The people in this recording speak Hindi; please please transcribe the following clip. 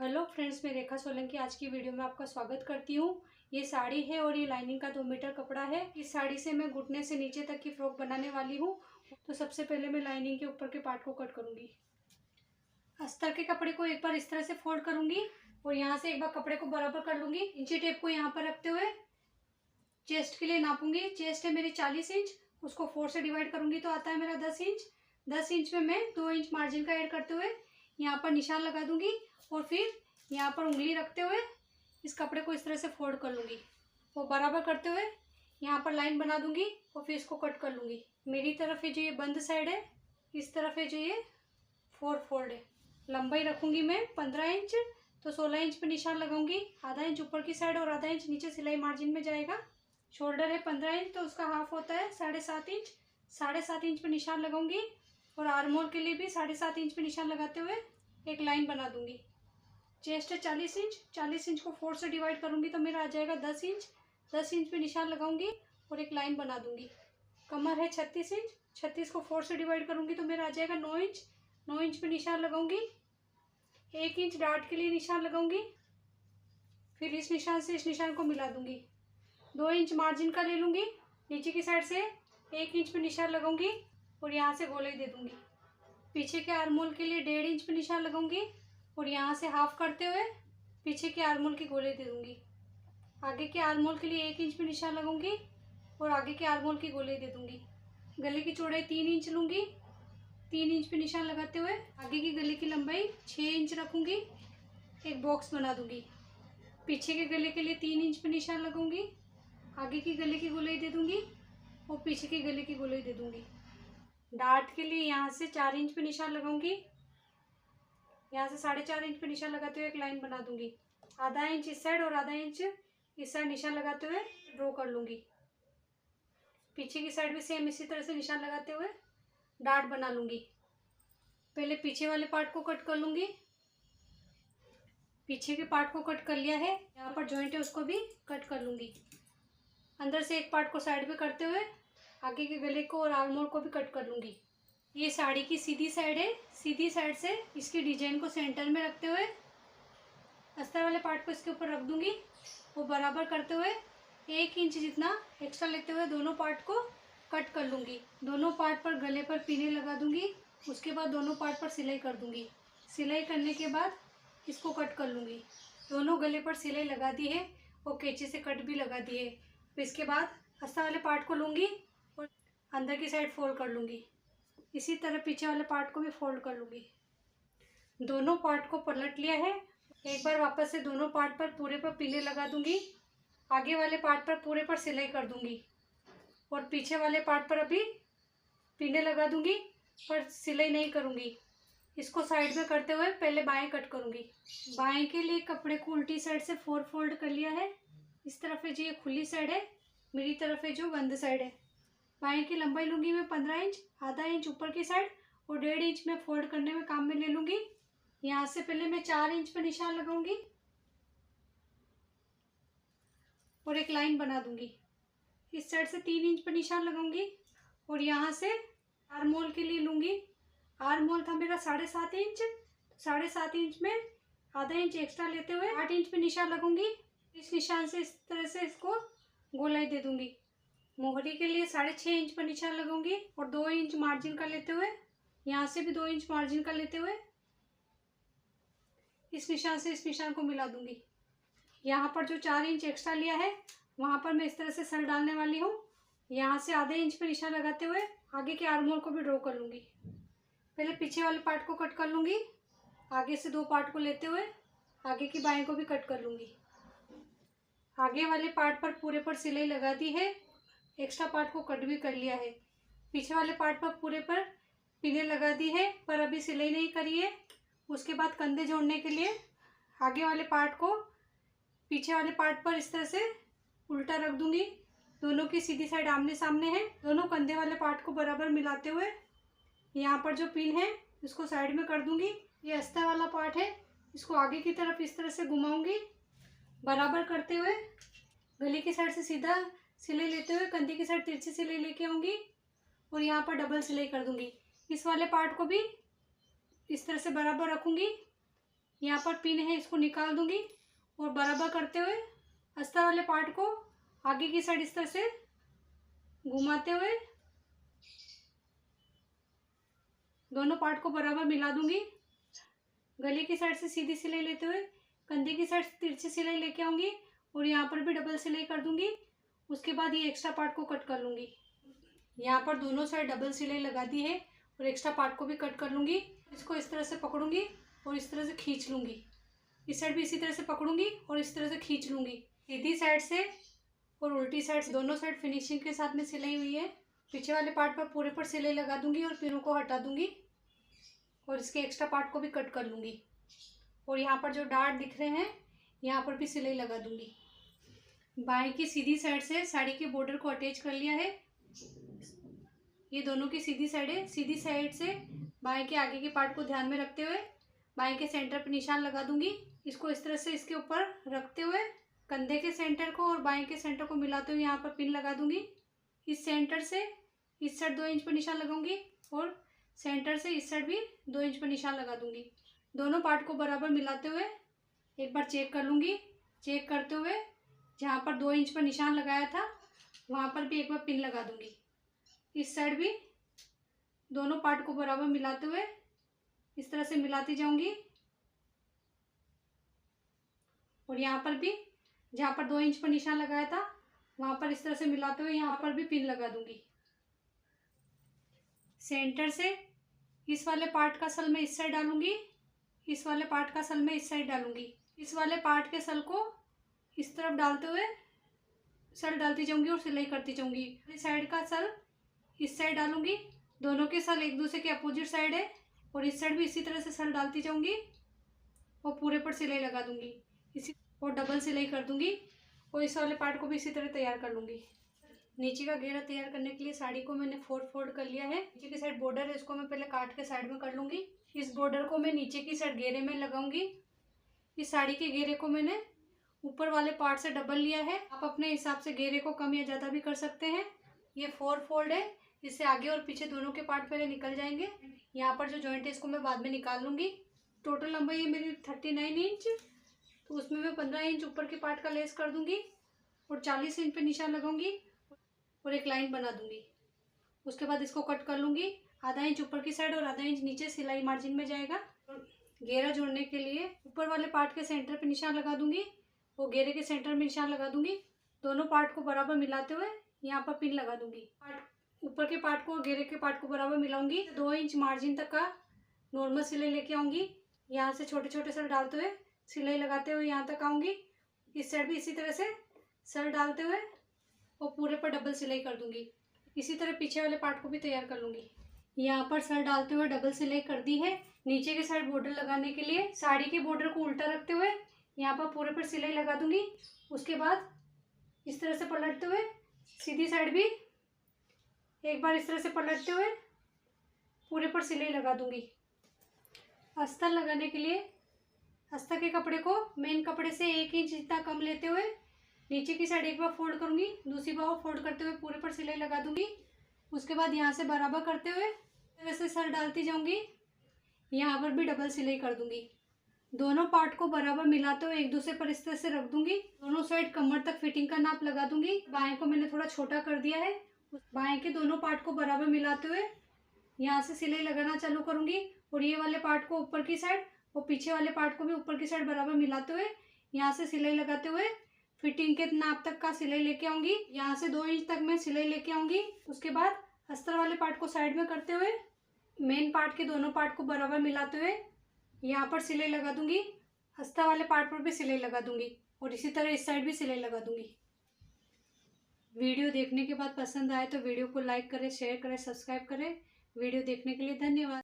हेलो फ्रेंड्स, मैं रेखा सोलंकी आज की वीडियो में आपका स्वागत करती हूँ। ये साड़ी है और ये लाइनिंग का 2 मीटर कपड़ा है। इस साड़ी से मैं घुटने से नीचे तक की फ्रॉक बनाने वाली हूँ। तो सबसे पहले मैं लाइनिंग के ऊपर के पार्ट को कट करूँगी। अस्तर के कपड़े को एक बार इस तरह से फोल्ड करूँगी और यहाँ से एक बार कपड़े को बराबर कर लूँगी। इंची टेप को यहाँ पर रखते हुए चेस्ट के लिए नापूंगी। चेस्ट है मेरी 40 इंच, उसको 4 से डिवाइड करूँगी तो आता है मेरा 10 इंच। 10 इंच में मैं 2 इंच मार्जिन का ऐड करते हुए यहाँ पर निशान लगा दूंगी और फिर यहाँ पर उंगली रखते हुए इस कपड़े को इस तरह से फोल्ड कर लूँगी। वो बराबर करते हुए यहाँ पर लाइन बना दूंगी और फिर इसको कट कर लूँगी। मेरी तरफ है जो ये बंद साइड है, इस तरफ है जो ये 4 फोल्ड है। लंबाई रखूँगी मैं 15 इंच, तो 16 इंच पर निशान लगाऊंगी। आधा इंच ऊपर की साइड और आधा इंच नीचे सिलाई मार्जिन में जाएगा। शोल्डर है 15 इंच, तो उसका हाफ होता है 7.5 इंच। 7.5 इंच पर निशान लगाऊंगी और आर्म होल के लिए भी 7.5 इंच पर निशान लगाते हुए एक लाइन बना दूंगी। चेस्ट है 40 इंच, 40 इंच को 4 से डिवाइड करूंगी तो मेरा आ जाएगा 10 इंच। 10 इंच पे निशान लगाऊंगी और एक लाइन बना दूंगी। कमर है 36 इंच, 36 को 4 से डिवाइड करूंगी तो मेरा आ जाएगा 9 इंच। 9 इंच पे निशान लगाऊंगी। 1 इंच डार्ट के लिए निशान लगाऊंगी, फिर इस निशान से इस निशान को मिला दूंगी। 2 इंच मार्जिन का ले लूँगी। नीचे की साइड से 1 इंच पे निशान लगाऊंगी और यहाँ से गोलाई दे दूंगी। पीछे के आर्म होल के लिए 1.5 इंच पे निशान लगाऊंगी और यहाँ से हाफ करते हुए पीछे के आर्म होल की गोलाई दे दूंगी। आगे के आर्म होल के लिए 1 इंच पे निशान लगाऊंगी और आगे के आर्म होल की गोलाई दे दूंगी। गले की चौड़ाई 3 इंच लूँगी। 3 इंच पे निशान लगाते हुए आगे की गले की लंबाई 6 इंच रखूँगी। एक बॉक्स बना दूंगी। पीछे के गले के लिए 3 इंच पे निशान लगाऊंगी। आगे की गले की गोलाई दे दूंगी और पीछे की गले की गोलाई दे दूंगी। डार्ट के लिए यहाँ से 4 इंच पे निशान लगाऊंगी। यहाँ से 4.5 इंच पे निशान लगाते हुए एक लाइन बना दूंगी। आधा इंच इस साइड और आधा इंच इस साइड निशान लगाते हुए ड्रॉ कर लूँगी। पीछे की साइड भी सेम इसी तरह से निशान लगाते हुए डार्ट बना लूँगी। पहले पीछे वाले पार्ट को कट कर लूँगी। पीछे के पार्ट को कट कर लिया है। यहाँ पर जॉइंट है उसको भी कट कर लूँगी। अंदर से एक पार्ट को साइड पे करते हुए आगे के गले को और आर्म होल को भी कट कर लूँगी। ये साड़ी की सीधी साइड है। सीधी साइड से इसकी डिजाइन को सेंटर में रखते हुए अस्तर वाले पार्ट को इसके ऊपर रख दूंगी। वो बराबर करते हुए 1 इंच जितना एक्स्ट्रा लेते हुए दोनों पार्ट को कट कर लूँगी। दोनों पार्ट पर गले पर पिने लगा दूंगी। उसके बाद दोनों पार्ट पर सिलाई कर दूंगी। सिलाई करने के बाद इसको कट कर लूँगी। दोनों गले पर सिलाई लगा दी है और कैंची से कट भी लगा दी है। फिर इसके बाद अस्तर वाले पार्ट को लूँगी और अंदर की साइड फोल्ड कर लूँगी। इसी तरह पीछे वाले पार्ट को भी फोल्ड कर लूँगी। दोनों पार्ट को पलट लिया है। एक बार वापस से दोनों पार्ट पर पूरे पर पिने लगा दूंगी। आगे वाले पार्ट पर पूरे पर सिलाई कर दूंगी और पीछे वाले पार्ट पर अभी पिने लगा दूंगी पर सिलाई नहीं करूंगी। इसको साइड में करते हुए पहले बाएं कट करूंगी। बाएं के लिए कपड़े को उल्टी साइड से 4 फोल्ड कर लिया है। इस तरफ है जो ये खुली साइड है, मेरी तरफ है जो बंद साइड है। बाएं की लंबाई लूँगी मैं 15 इंच। आधा इंच ऊपर की साइड और 1.5 इंच में फोल्ड करने में काम में ले लूँगी। यहाँ से पहले मैं 4 इंच पर निशान लगाऊंगी और एक लाइन बना दूंगी। इस साइड से 3 इंच पर निशान लगाऊंगी और यहाँ से आर्म होल के लिए लूँगी। आर्म होल था मेरा 7.5 इंच। 7.5 इंच में आधा इंच एक्स्ट्रा लेते हुए 8 इंच पर निशान लगाऊंगी। इस निशान से इस तरह से इसको गोलाई दे दूंगी। मोहरी के लिए 6.5 इंच पर निशान लगाऊंगी और 2 इंच मार्जिन का लेते हुए यहाँ से भी 2 इंच मार्जिन का लेते हुए इस निशान से इस निशान को मिला दूंगी। यहाँ पर जो 4 इंच एक्स्ट्रा लिया है वहाँ पर मैं इस तरह से सर डालने वाली हूँ। यहाँ से आधे इंच पर निशान लगाते हुए आगे के आर्म होल को भी ड्रॉ कर लूँगी। पहले पीछे वाले पार्ट को कट कर लूँगी। आगे से 2 पार्ट को लेते हुए आगे की बाएं को भी कट कर लूँगी। आगे वाले पार्ट पर पूरे पर सिलाई लगा दी है। एक्स्ट्रा पार्ट को कट भी कर लिया है। पीछे वाले पार्ट पर पूरे पर पिने लगा दी है पर अभी सिलाई नहीं करी है। उसके बाद कंधे जोड़ने के लिए आगे वाले पार्ट को पीछे वाले पार्ट पर इस तरह से उल्टा रख दूंगी। दोनों की सीधी साइड आमने सामने है। दोनों कंधे वाले पार्ट को बराबर मिलाते हुए यहाँ पर जो पिन है इसको साइड में कर दूंगी। ये अस्तर वाला पार्ट है, इसको आगे की तरफ इस तरह से घुमाऊंगी। बराबर करते हुए गले की साइड से सीधा सिलाई लेते हुए कंधे की साइड तिरछी सिलाई लेके आऊँगी और यहाँ पर डबल सिलाई कर दूंगी। इस वाले पार्ट को भी इस तरह से बराबर रखूँगी। यहाँ पर पिन है, इसको निकाल दूंगी और बराबर करते हुए अस्तर वाले पार्ट को आगे की साइड इस तरह से घुमाते हुए दोनों पार्ट को बराबर मिला दूंगी। गले की साइड से सीधी सिलाई लेते हुए कंधे की साइड से तिरछी सिलाई लेके आऊंगी और यहाँ पर भी डबल सिलाई कर दूंगी। उसके बाद ये एक्स्ट्रा पार्ट को कट कर लूंगी। यहाँ पर दोनों साइड डबल सिलाई लगा दी है और एक्स्ट्रा पार्ट को भी कट कर लूंगी। इसको इस तरह से पकड़ूंगी और इस तरह से खींच लूंगी। इस साइड भी इसी तरह से पकड़ूंगी और इस तरह से खींच लूंगी। सीधी साइड से और उल्टी साइड से दोनों साइड फिनिशिंग के साथ में सिलाई हुई है। पीछे वाले पार्ट पर पूरे पर सिलाई लगा दूंगी और पिनों को हटा दूंगी और इसके एक्स्ट्रा पार्ट को भी कट कर लूंगी। और यहाँ पर जो डार्ट दिख रहे हैं यहाँ पर भी सिलाई लगा दूंगी। बाएं की सीधी साइड से साड़ी के बॉर्डर को अटैच कर लिया है। ये दोनों की सीधी साइड है। सीधी साइड से बाएं के आगे के पार्ट को ध्यान में रखते हुए बाएं के सेंटर पर निशान लगा दूंगी। इसको इस तरह से इसके ऊपर रखते हुए कंधे के सेंटर को और बाएं के सेंटर को मिलाते हुए यहाँ पर पिन लगा दूंगी। इस सेंटर से इस साइड 2 इंच पर निशान लगाऊंगी और सेंटर से इस साइड भी 2 इंच पर निशान लगा दूंगी। दोनों पार्ट को बराबर मिलाते हुए एक बार चेक कर लूंगी। चेक करते हुए जहाँ पर 2 इंच पर निशान लगाया था वहाँ पर भी एक बार पिन लगा दूंगी। इस साइड भी दोनों पार्ट को बराबर मिलाते हुए इस तरह से मिलाती जाऊंगी और यहाँ पर भी जहाँ पर 2 इंच पर निशान लगाया था वहाँ पर इस तरह से मिलाते हुए यहाँ पर भी पिन लगा दूंगी। सेंटर से इस वाले पार्ट का सल मैं इस साइड डालूंगी, इस वाले पार्ट का सल मैं इस साइड डालूंगी। इस वाले पार्ट के सल को इस तरफ डालते हुए सल डालती जाऊंगी और सिलाई करती जाऊंगी। इस साइड का सल इस साइड डालूंगी। दोनों के सल एक दूसरे के अपोजिट साइड है और इस साइड भी इसी तरह से सल डालती जाऊंगी और पूरे पर सिलाई लगा दूंगी इसी और डबल सिलाई कर दूंगी और इस वाले पार्ट को भी इसी तरह तैयार कर लूंगी। नीचे का घेरा तैयार करने के लिए साड़ी को मैंने 4 फोल्ड कर लिया है। नीचे की साइड बॉर्डर है, इसको मैं पहले काट के साइड में कर लूंगी। इस बॉर्डर को मैं नीचे की साइड घेरे में लगाऊंगी। इस साड़ी के घेरे को मैंने ऊपर वाले पार्ट से डबल लिया है। आप अपने हिसाब से घेरे को कम या ज़्यादा भी कर सकते हैं। ये 4 फोल्ड है, इससे आगे और पीछे दोनों के पार्ट पहले निकल जाएंगे। यहाँ पर जो जॉइंट है इसको मैं बाद में निकाल लूंगी। टोटल लंबाई है मेरी 39 इंच, तो उसमें मैं 15 इंच ऊपर के पार्ट का लेस कर दूंगी और 40 इंच पे निशान लगाऊंगी और एक लाइन बना दूंगी। उसके बाद इसको कट कर लूंगी। आधा इंच ऊपर की साइड और आधा इंच नीचे सिलाई मार्जिन में जाएगा। घेरा जोड़ने के लिए ऊपर वाले पार्ट के सेंटर पे निशान लगा दूंगी और घेरे के सेंटर में निशान लगा दूंगी। दोनों पार्ट को बराबर मिलाते हुए यहाँ पर पिन लगा दूंगी। ऊपर के पार्ट को और घेरे के पार्ट को बराबर मिलाऊंगी। 2 इंच मार्जिन तक का नॉर्मल सिलाई लेके आऊंगी। यहाँ से छोटे छोटे सर डालते हुए सिलाई लगाते हुए यहाँ तक आऊंगी। इस साइड भी इसी तरह से सर डालते हुए और पूरे पर डबल सिलाई कर दूंगी। इसी तरह पीछे वाले पार्ट को भी तैयार कर लूंगी। यहाँ पर सर डालते हुए डबल सिलाई कर दी है। नीचे के साइड बॉर्डर लगाने के लिए साड़ी के बॉर्डर को उल्टा रखते हुए यहाँ पर पूरे पर सिलाई लगा दूंगी। उसके बाद इस तरह से पलटते हुए सीधी साइड भी एक बार इस तरह से पलटते हुए पूरे पर सिलाई लगा दूंगी। अस्तर लगाने के लिए अस्तर के कपड़े को मेन कपड़े से 1 इंच जितना कम लेते हुए नीचे की साइड एक बार फोल्ड करूंगी, दूसरी बार फोल्ड करते हुए पूरे पर सिलाई लगा दूंगी। उसके बाद यहाँ से बराबर करते हुए वैसे सर डालती जाऊंगी। यहाँ पर भी डबल सिलाई कर दूंगी। दोनों पार्ट को बराबर मिलाते हुए एक दूसरे पर इस तरह से रख दूंगी। दोनों साइड कमर तक फिटिंग का नाप लगा दूंगी। बाएं को मैंने थोड़ा छोटा कर दिया है। बाएं के दोनों पार्ट को बराबर मिलाते हुए यहाँ से सिलाई लगाना चालू करूंगी और ये वाले पार्ट को ऊपर की साइड और पीछे वाले पार्ट को भी ऊपर की साइड बराबर मिलाते हुए यहाँ से सिलाई लगाते हुए फिटिंग के नाप तक का सिलाई लेके आऊंगी। यहाँ से 2 इंच तक मैं सिलाई लेके आऊंगी। उसके बाद अस्तर वाले पार्ट को साइड में करते हुए मेन पार्ट के दोनों पार्ट को बराबर मिलाते हुए यहाँ पर सिलाई लगा दूंगी। अस्तर वाले पार्ट पर भी सिलाई लगा दूंगी और इसी तरह इस साइड भी सिलाई लगा दूंगी। वीडियो देखने के बाद पसंद आए तो वीडियो को लाइक करें, शेयर करें, सब्सक्राइब करें। वीडियो देखने के लिए धन्यवाद।